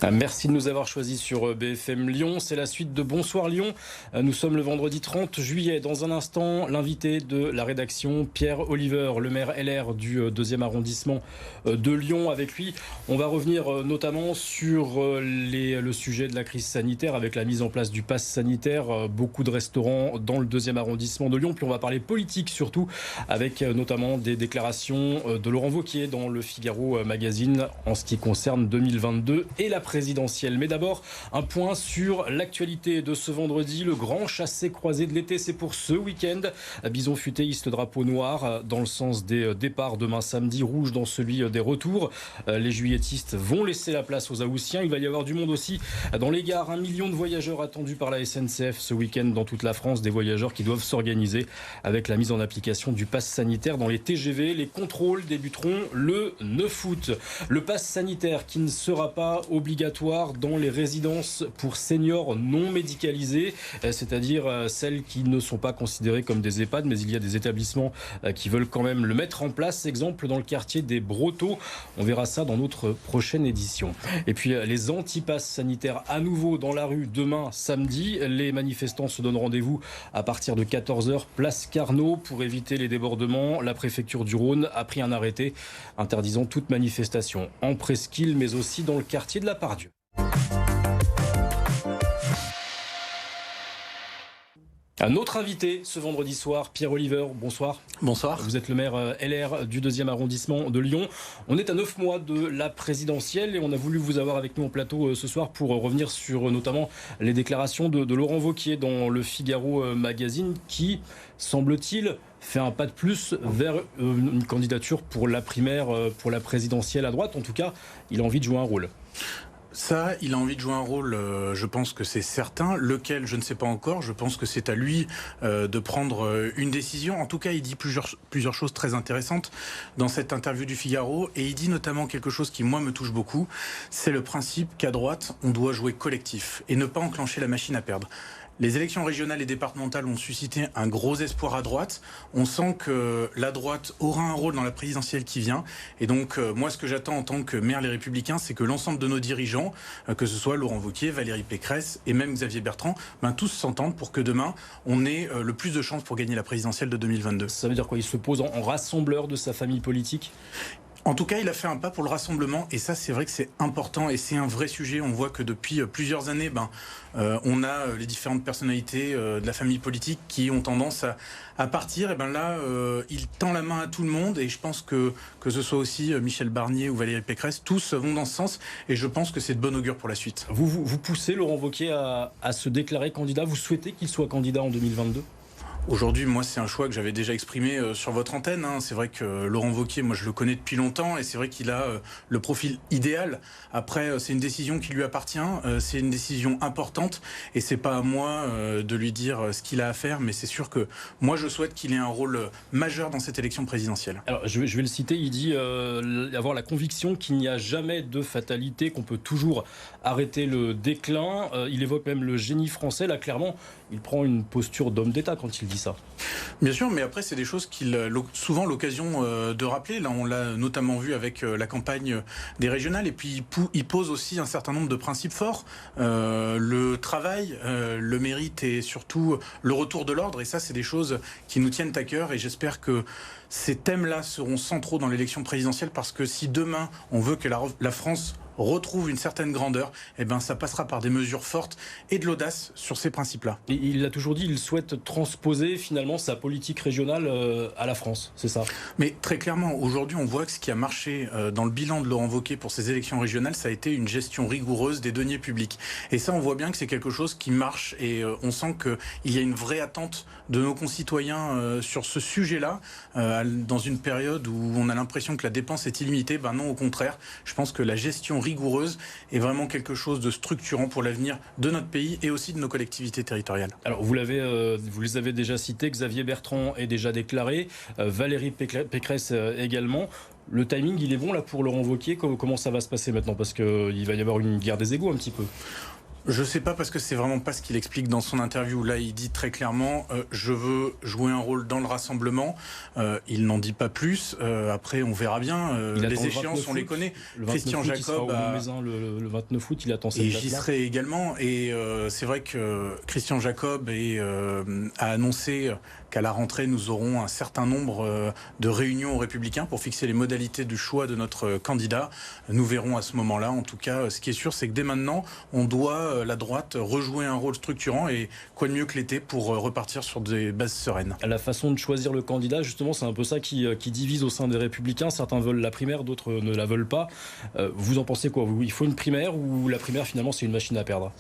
Merci de nous avoir choisis sur BFM Lyon. C'est la suite de Bonsoir Lyon. Nous sommes le vendredi 30 juillet. Dans un instant, l'invité de la rédaction, Pierre Oliver, le maire LR du 2e arrondissement de Lyon. Avec lui, on va revenir notamment sur le sujet de la crise sanitaire avec la mise en place du pass sanitaire. Beaucoup de restaurants dans le 2e arrondissement de Lyon. Puis on va parler politique surtout avec notamment des déclarations de Laurent Wauquiez dans le Figaro Magazine en ce qui concerne 2022 et la présidentielle. Mais d'abord, un point sur l'actualité de ce vendredi. Le grand chassé-croisé de l'été, c'est pour ce week-end. Bison futé hisse le drapeau noir dans le sens des départs demain samedi, rouge dans celui des retours. Les juilletistes vont laisser la place aux Haussiens. Il va y avoir du monde aussi dans les gares. 1 million de voyageurs attendus par la SNCF ce week-end dans toute la France. Des voyageurs qui doivent s'organiser avec la mise en application du pass sanitaire dans les TGV. Les contrôles débuteront le 9 août. Le pass sanitaire qui ne sera pas obligatoire dans les résidences pour seniors non médicalisés, c'est-à-dire celles qui ne sont pas considérées comme des EHPAD, mais il y a des établissements qui veulent quand même le mettre en place. Exemple dans le quartier des Brotteaux. On verra ça dans notre prochaine édition. Et puis les antipasses sanitaires à nouveau dans la rue demain samedi. Les manifestants se donnent rendez-vous à partir de 14h, place Carnot, pour éviter les débordements. La préfecture du Rhône a pris un arrêté interdisant toute manifestation en presqu'île, mais aussi dans le quartier de la Pardieu. Un autre invité ce vendredi soir, Pierre Oliver, bonsoir. Bonsoir. Vous êtes le maire LR du 2e arrondissement de Lyon. On est à 9 mois de la présidentielle et on a voulu vous avoir avec nous en plateau ce soir pour revenir sur notamment les déclarations de Laurent Wauquiez dans le Figaro Magazine qui, semble-t-il, fait un pas de plus vers une candidature pour la primaire, pour la présidentielle à droite. En tout cas, il a envie de jouer un rôle. Ça, il a envie de jouer un rôle, je pense que c'est certain. Lequel, je ne sais pas encore. Je pense que c'est à lui de prendre une décision. En tout cas, il dit plusieurs choses très intéressantes dans cette interview du Figaro. Et il dit notamment quelque chose qui, moi, me touche beaucoup. C'est le principe qu'à droite, on doit jouer collectif et ne pas enclencher la machine à perdre. Les élections régionales et départementales ont suscité un gros espoir à droite. On sent que la droite aura un rôle dans la présidentielle qui vient. Et donc, moi, ce que j'attends en tant que maire Les Républicains, c'est que l'ensemble de nos dirigeants, que ce soit Laurent Wauquiez, Valérie Pécresse et même Xavier Bertrand, tous s'entendent pour que demain, on ait le plus de chances pour gagner la présidentielle de 2022. Ça veut dire quoi? Il se pose en rassembleur de sa famille politique? En tout cas, il a fait un pas pour le rassemblement et ça, c'est vrai que c'est important et c'est un vrai sujet. On voit que depuis plusieurs années, on a les différentes personnalités de la famille politique qui ont tendance à partir. Et là, il tend la main à tout le monde et je pense que ce soit aussi Michel Barnier ou Valérie Pécresse, tous vont dans ce sens et je pense que c'est de bon augure pour la suite. Vous poussez Laurent Wauquiez à se déclarer candidat. Vous souhaitez qu'il soit candidat en 2022 ? Aujourd'hui, moi, c'est un choix que j'avais déjà exprimé sur votre antenne. C'est vrai que Laurent Wauquiez, moi, je le connais depuis longtemps et c'est vrai qu'il a le profil idéal. Après, c'est une décision qui lui appartient. C'est une décision importante et c'est pas à moi de lui dire ce qu'il a à faire. Mais c'est sûr que moi, je souhaite qu'il ait un rôle majeur dans cette élection présidentielle. Alors, je vais le citer. Il dit avoir la conviction qu'il n'y a jamais de fatalité, qu'on peut toujours arrêter le déclin. Il évoque même le génie français. Là, clairement, il prend une posture d'homme d'État quand il dit ça. Bien sûr, mais après, c'est des choses qu'il a souvent l'occasion de rappeler. Là, on l'a notamment vu avec la campagne des régionales. Et puis, il pose aussi un certain nombre de principes forts. Le travail, le mérite et surtout le retour de l'ordre. Et ça, c'est des choses qui nous tiennent à cœur. Et j'espère que ces thèmes-là seront centraux dans l'élection présidentielle. Parce que si demain, on veut que la France retrouve une certaine grandeur, ça passera par des mesures fortes et de l'audace sur ces principes-là. Et il l'a toujours dit, il souhaite transposer finalement sa politique régionale à la France, c'est ça? Mais très clairement, aujourd'hui, on voit que ce qui a marché dans le bilan de Laurent Wauquiez pour ces élections régionales, ça a été une gestion rigoureuse des deniers publics. Et ça, on voit bien que c'est quelque chose qui marche et on sent qu'il y a une vraie attente de nos concitoyens sur ce sujet-là, dans une période où on a l'impression que la dépense est illimitée. Non, au contraire, je pense que la gestion rigoureuse est vraiment quelque chose de structurant pour l'avenir de notre pays et aussi de nos collectivités territoriales. Alors vous les avez déjà cités, Xavier Bertrand est déjà déclaré, Valérie Pécresse également. Le timing, il est bon là pour Laurent Wauquiez. Comment ça va se passer maintenant? Parce qu'il va y avoir une guerre des égos un petit peu. Je sais pas parce que c'est vraiment pas ce qu'il explique dans son interview. Là, il dit très clairement je veux jouer un rôle dans le rassemblement. Il n'en dit pas plus. Après, on verra bien. Les échéances, on les connaît. Christian Jacob le 29 août, il attend cette date-là. Et j'y serai également. Et c'est vrai que Christian Jacob a annoncé qu'à la rentrée, nous aurons un certain nombre de réunions aux Républicains pour fixer les modalités du choix de notre candidat. Nous verrons à ce moment-là. En tout cas, ce qui est sûr, c'est que dès maintenant, on doit, la droite, rejouer un rôle structurant. Et quoi de mieux que l'été pour repartir sur des bases sereines. La façon de choisir le candidat, justement, c'est un peu ça qui divise au sein des Républicains. Certains veulent la primaire, d'autres ne la veulent pas. Vous en pensez quoi? Il faut une primaire ou la primaire, finalement, c'est une machine à perdre?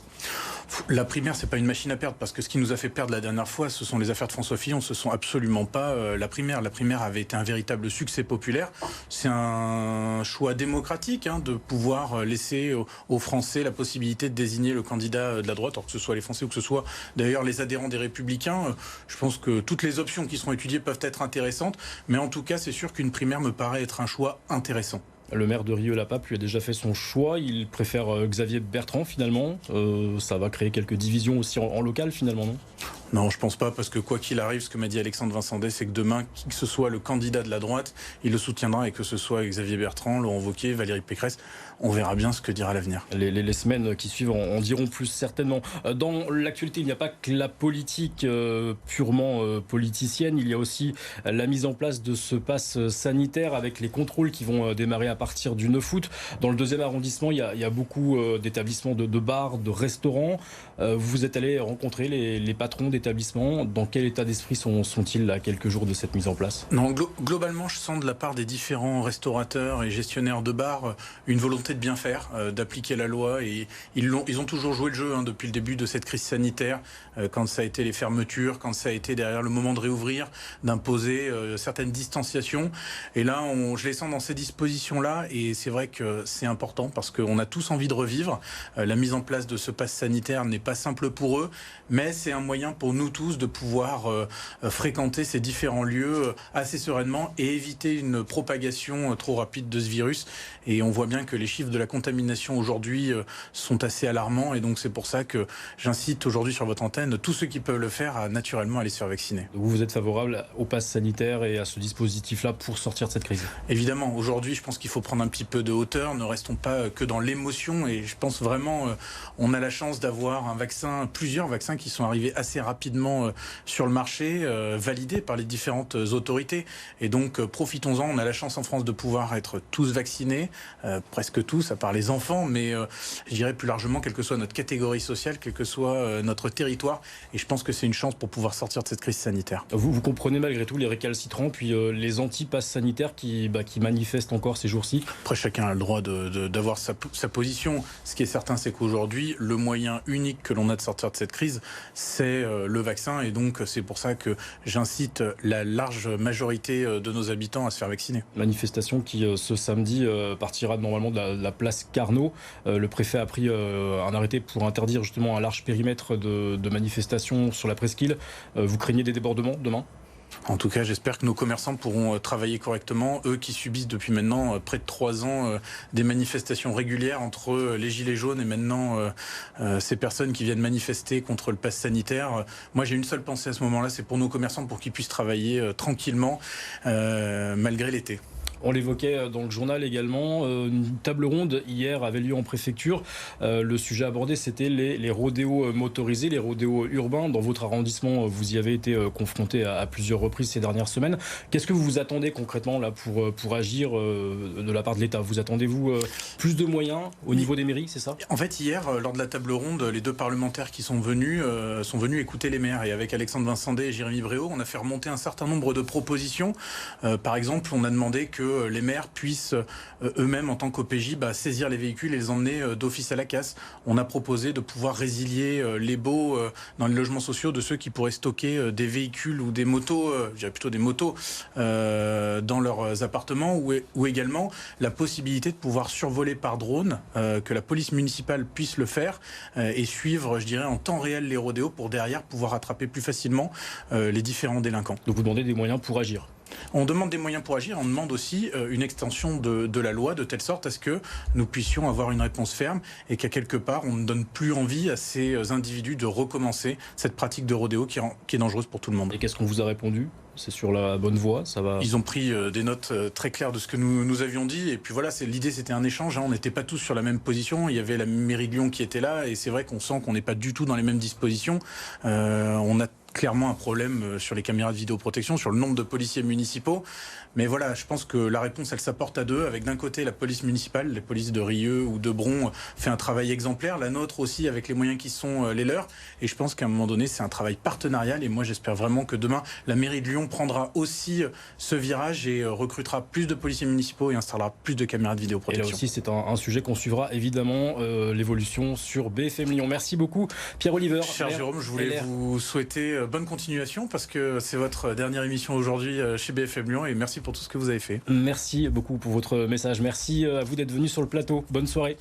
La primaire, c'est pas une machine à perdre, parce que ce qui nous a fait perdre la dernière fois, ce sont les affaires de François Fillon, ce sont absolument pas la primaire. La primaire avait été un véritable succès populaire. C'est un choix démocratique de pouvoir laisser aux Français la possibilité de désigner le candidat de la droite, alors que ce soit les Français ou que ce soit d'ailleurs les adhérents des Républicains. Je pense que toutes les options qui seront étudiées peuvent être intéressantes, mais en tout cas, c'est sûr qu'une primaire me paraît être un choix intéressant. Le maire de Rieux-la-Pape lui a déjà fait son choix. Il préfère Xavier Bertrand, finalement. Ça va créer quelques divisions aussi en local, finalement, non? Non, je pense pas, parce que quoi qu'il arrive, ce que m'a dit Alexandre Vincendet, c'est que demain, qui que ce soit le candidat de la droite, il le soutiendra, et que ce soit Xavier Bertrand, Laurent Wauquiez, Valérie Pécresse, on verra bien ce que dira l'avenir. Les semaines qui suivent en diront plus certainement. Dans l'actualité, il n'y a pas que la politique purement politicienne, il y a aussi la mise en place de ce pass sanitaire avec les contrôles qui vont démarrer à partir du 9 août. Dans le 2e arrondissement, il y a beaucoup d'établissements, de bars, de restaurants. Vous êtes allé rencontrer les patrons d'établissements. Dans quel état d'esprit sont-ils à quelques jours de cette mise en place? Non, globalement, je sens de la part des différents restaurateurs et gestionnaires de bars une volonté de bien faire, d'appliquer la loi. Et ils ont toujours joué le jeu depuis le début de cette crise sanitaire, quand ça a été les fermetures, quand ça a été derrière le moment de réouvrir, d'imposer certaines distanciations. Et là, je les sens dans ces dispositions-là. Et c'est vrai que c'est important parce qu'on a tous envie de revivre. La mise en place de ce pass sanitaire n'est pas simple pour eux, mais c'est un moyen pour nous tous de pouvoir fréquenter ces différents lieux assez sereinement et éviter une propagation trop rapide de ce virus. Et on voit bien que les chiffres de la contamination aujourd'hui sont assez alarmants, et donc c'est pour ça que j'incite aujourd'hui sur votre antenne tous ceux qui peuvent le faire à naturellement aller se faire vacciner. Vous êtes favorable au pass sanitaire et à ce dispositif-là pour sortir de cette crise? Évidemment, aujourd'hui je pense qu'il faut prendre un petit peu de hauteur, ne restons pas que dans l'émotion, et je pense vraiment on a la chance d'avoir plusieurs vaccins qui sont arrivés assez rapidement sur le marché, validés par les différentes autorités, et donc profitons-en. On a la chance en France de pouvoir être tous vaccinés, presque tous, à part les enfants, mais je dirais plus largement, quelle que soit notre catégorie sociale, quel que soit notre territoire, et je pense que c'est une chance pour pouvoir sortir de cette crise sanitaire. Vous comprenez malgré tout les récalcitrants, puis les anti-passes sanitaires qui manifestent encore ces jours-ci? Après, chacun a le droit d'avoir sa position. Ce qui est certain, c'est qu'aujourd'hui, le moyen unique que l'on a de sortir de cette crise, c'est le vaccin, et donc c'est pour ça que j'incite la large majorité de nos habitants à se faire vacciner. Manifestation qui, ce samedi, partira normalement de la place Carnot. Le préfet a pris un arrêté pour interdire justement un large périmètre de manifestation sur la presqu'île. Vous craignez des débordements demain? En tout cas, j'espère que nos commerçants pourront travailler correctement, eux qui subissent depuis maintenant près de 3 ans des manifestations régulières entre les gilets jaunes et maintenant ces personnes qui viennent manifester contre le pass sanitaire. Moi, j'ai une seule pensée à ce moment-là, c'est pour nos commerçants, pour qu'ils puissent travailler tranquillement malgré l'été. On l'évoquait dans le journal également, une table ronde hier avait lieu en préfecture. Le sujet abordé, c'était les rodéos motorisés, les rodéos urbains. Dans votre arrondissement, vous y avez été confronté à plusieurs reprises ces dernières semaines. Qu'est-ce que vous vous attendez concrètement là pour agir de la part de l'État? Vous attendez-vous plus de moyens au niveau des mairies, c'est ça? En fait, hier, lors de la table ronde, les deux parlementaires qui sont venus écouter les maires. Et avec Alexandre Vincendet et Jérémy Bréau, on a fait remonter un certain nombre de propositions. Par exemple, on a demandé que les maires puissent eux-mêmes, en tant qu'OPJ, saisir les véhicules et les emmener d'office à la casse. On a proposé de pouvoir résilier les baux dans les logements sociaux de ceux qui pourraient stocker des véhicules ou des motos, je dirais plutôt des motos, dans leurs appartements, ou également la possibilité de pouvoir survoler par drone, que la police municipale puisse le faire et suivre, je dirais, en temps réel les rodéos pour derrière pouvoir attraper plus facilement les différents délinquants. Donc vous demandez des moyens pour agir? On demande des moyens pour agir, on demande aussi une extension de la loi de telle sorte à ce que nous puissions avoir une réponse ferme et qu'à quelque part on ne donne plus envie à ces individus de recommencer cette pratique de rodéo qui est dangereuse pour tout le monde. Et qu'est-ce qu'on vous a répondu ? C'est sur la bonne voie, ça va. Ils ont pris des notes très claires de ce que nous avions dit. Et puis voilà, l'idée c'était un échange. On n'était pas tous sur la même position. Il y avait la mairie de Lyon qui était là. Et c'est vrai qu'on sent qu'on n'est pas du tout dans les mêmes dispositions. On a clairement un problème sur les caméras de vidéoprotection, sur le nombre de policiers municipaux. Mais voilà, je pense que la réponse, elle s'apporte à deux. Avec d'un côté la police municipale, la police de Rieux ou de Bron fait un travail exemplaire. La nôtre aussi, avec les moyens qui sont les leurs. Et je pense qu'à un moment donné, c'est un travail partenarial. Et moi, j'espère vraiment que demain, la mairie de Lyon prendra aussi ce virage et recrutera plus de policiers municipaux et installera plus de caméras de vidéoprotection. Et là aussi, c'est un sujet qu'on suivra évidemment, l'évolution sur BFM Lyon. Merci beaucoup, Pierre Oliver. Cher Jérôme, je voulais vous souhaiter bonne continuation parce que c'est votre dernière émission aujourd'hui chez BFM Lyon et merci pour tout ce que vous avez fait. Merci beaucoup pour votre message. Merci à vous d'être venu sur le plateau. Bonne soirée.